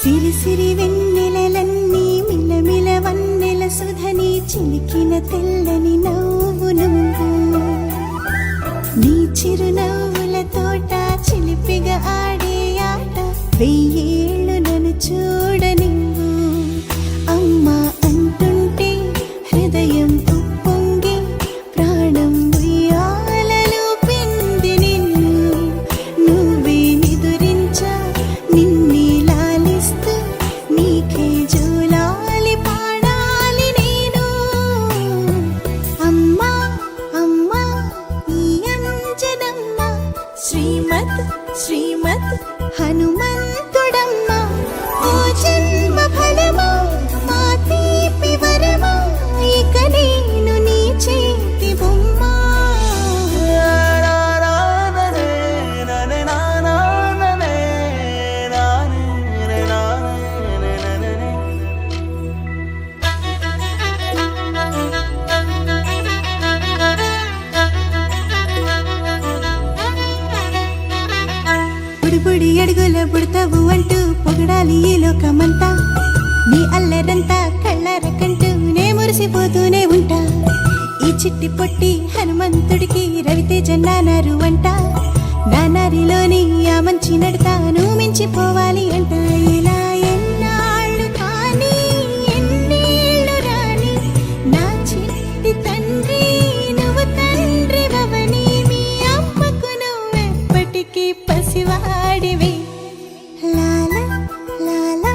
సిరి సిరి వెన్నెలలన్నీ మిలమిల వన్నెల సుధని చిలికిన తెల్లని నవ్వు నువ్వు నీ చిరునవ్వుల తోట చిలిపిగా ఆడే ఆట వెయ్యేళ్ళు నన్ను చూడనివ్వు అమ్మా అంటుంటే హృదయం ఉప్పొంగి ప్రాణం ఉయ్యాలలో పిండి నిన్ను నువ్వే నిదురించా నిన్నే లాలిస్తూ నీకే జోలాలి పాడాలి నేను అమ్మా అమ్మా ఈ అంజనమ్మ శ్రీమత్ శ్రీమత్ హనుమంతుడమ్మ ఓ జన్మ ఫలమా మా తీపి వరమా ఇక నేను నీ చేతి బొమ్మ బుడిబుడి అడుగుల బుడతావు అంటూ పొగడాలి ఈ లోకమంతా నీ అల్లరంతా కళ్ళారకంటూ నే మురిసిపోతూనే ఉంటా ఈ చిట్టి పొట్టి హనుమంతుడికి రవితేజ నానారు అంట నానారిలోని ఆ మంచి నడతాను మించిపోవాలి అంట ఇలా ఎన్నాళ్ళు కానీ ఎన్నేళ్ళు రాని నా చిట్టి తండ్రి నువ్వు తండ్రి భవని మీ అమ్మకు నువ్వెప్పటికీ పసివాడివి లాల లాల